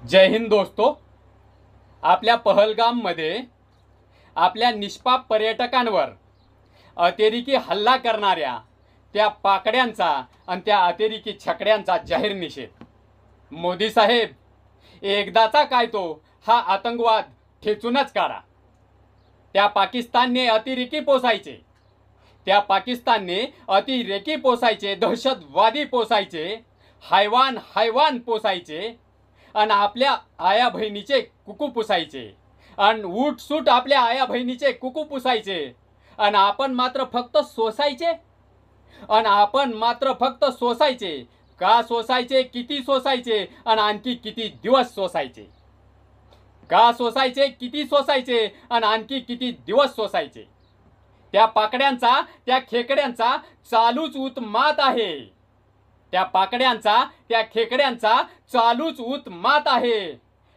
जय हिंद दोस्तों। आपल्या पहलगाममध्ये आपल्या निष्पाप पर्यटकांवर अतिरेकी हल्ला करणाऱ्या त्या पाकड्यांचा आणि त्या अतिरेकी छकड्यांचा जाहीर निषेध। मोदी साहेब, एकदाचा काय तो हा आतंकवाद ठेचूनच काढा। त्या पाकिस्तानने अतिरेकी पोसायचे, त्या पाकिस्तानने अतिरेकी पोसायचे, दहशतवादी पोसायचे, हैवान पोसायचे आणि आपल्या आया बहिणीचे कुकू पुसायचे आणि उठसूट आपल्या आया बहिणीचे कुकू पुसायचे आणि आपण मात्र फक्त सोसायचे का सोसायचे, किती सोसायचे आणि आणखी किती दिवस सोसायचे, का सोसायचे, किती सोसायचे आणि आणखी किती दिवस सोसायचे। त्या पाकड्यांचा, त्या खेकड्यांचा चालूच उत्मात आहे, त्या पाकड्यांचा, त्या खेकड्यांचा चालूच उत्मात आहे।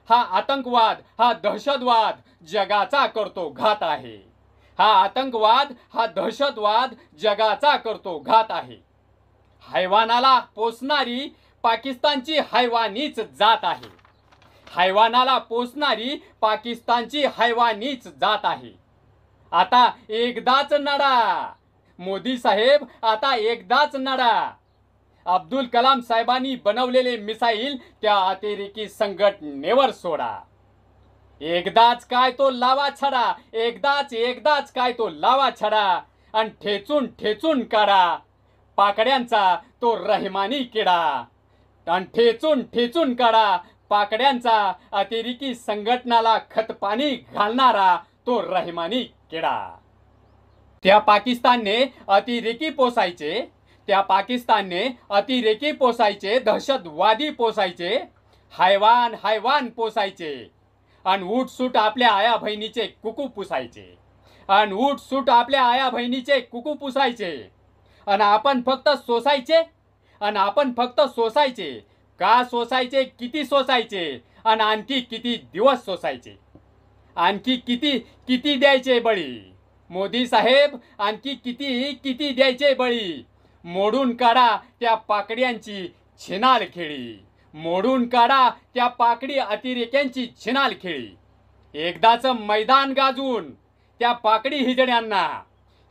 हा आतंकवाद, हा दहशतवाद जगाचा करतो घात आहे, हा आतंकवाद, हा दहशतवाद जगाचा करतो घात आहे। हैवानाला पोसणारी पाकिस्तानची हैवानीच जात आहे, हैवानाला पोसणारी पाकिस्तानची हैवानीच जात आहे। आता एकदाच नडा मोदी साहेब, आता एकदाच नडा। अब्दुल कलाम साहेबांनी बनवलेले मिसाईल त्या अतिरेकी संघटनेवर सोडा। एकदाच काय तो लावा छडा, एकदाच काय तो लावा छडा आणि ठेचून काढा पाकड्यांचा तो रहिमानी किडा आणि ठेचून काढा पाकड्यांचा अतिरेकी संघटनाला खतपाणी घालणारा तो रहिमानी किडा। त्या पाकिस्तानने अतिरेकी पोसायचे, त्या पाकिस्तानने अतिरेकी पोसायचे, दहशतवादी पोसायचे, हैवान पोसायचे आणि उठसूट आपल्या आया बहिणीचे कुकू पुसायचे आणि उठसूट आपल्या आया बहिणीचे कुकू पुसायचे आणि आपण फक्त सोसायचे का सोसायचे, किती सोसायचे आणि आणखी किती दिवस सोसायचे, आणखी किती द्यायचे बळी। मोदी साहेब, आणखी किती द्यायचे बळी। मोडून काढा त्या पाकड्यांची छिनाल खेळी, मोडून काढा त्या पाकडी अतिरेक्यांची छिनाल खेळी। एकदाच मैदान गाजून त्या पाकडी हिजड्यांना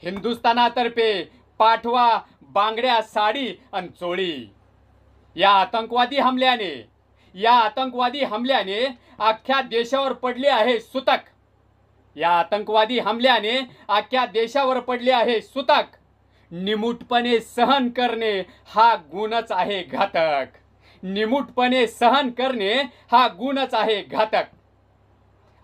हिंदुस्थानातर्फे पाठवा बांगड्या, साडी आणि चोळी। या आतंकवादी हमल्याने अख्ख्या देशावर पडले आहे सुतक, या आतंकवादी हमल्याने अख्ख्या देशावर पडले आहे सुतक। निमूटपणे सहन करणे हा गुणच आहे घातक, निमूटपणे सहन करणे हा गुणच आहे घातक।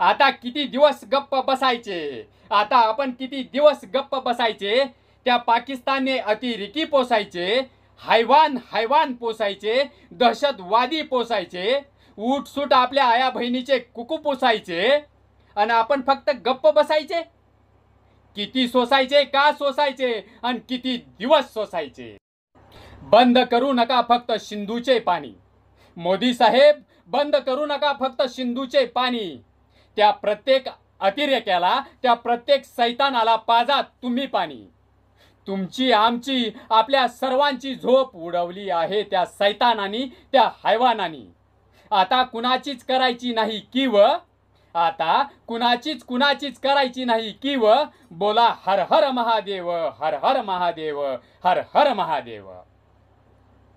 आता किती दिवस गप्प बसायचे, आता आपण किती दिवस गप्प बसायचे। त्या पाकिस्तानने अतिरेकी पोसायचे, हैवान पोसायचे, दहशतवादी पोसायचे, उठसूट आपल्या आया बहिणीचे कुकू पोसायचे आणि आपण फक्त गप्प बसायचे। किती सोसायचे, का सोसायचे आणि किती दिवस सोसायचे। बंद करू नका फक्त सिंधूचे पाणी, मोदी साहेब, बंद करू नका फक्त सिंधूचे पाणी। त्या प्रत्येक अतिरेक्याला, त्या प्रत्येक सैतानाला पाजा तुम्ही पाणी। तुमची, आमची, आपल्या सर्वांची झोप उडवली आहे त्या सैतानांनी, त्या हैवानांनी। आता कुणाचीच करायची नाही कीव, आता कुणाचीच करायची नाही कीव। बोला हर हर महादेव, हर हर महादेव, हर हर महादेव।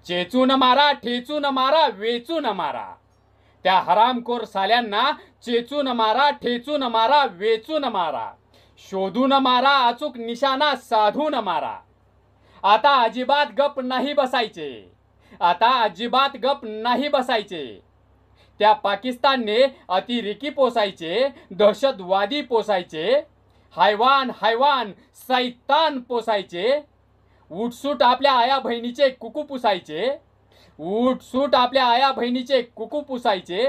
चेचून मारा, ठेचून मारा, वेचून मारा त्या हरामखोर साल्यांना, चेचून मारा, ठेचून मारा, वेचून मारा, शोधून मारा, अचूक निशाणा साधून मारा। आता अजिबात गप नाही बसायचे, आता अजिबात गप नाही बसायचे। त्या पाकिस्तानने अतिरेकी पोसायचे, दहशतवादी पोसायचे, हैवान सैतान पोसायचे, उठसूट आपल्या आया बहिणीचे कुकू पुसायचे, उठसूट आपल्या आया बहिणीचे कुकू पुसायचे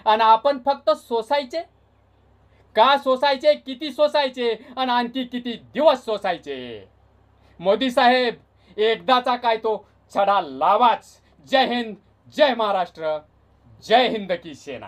आणि आपण फक्त सोसायचे का सोसायचे, किती सोसायचे आणि आणखी किती दिवस सोसायचे। मोदी साहेब, एकदाचा काय तो छडा लावाच। जय हिंद, जय महाराष्ट्र, जय हिंद की सेना।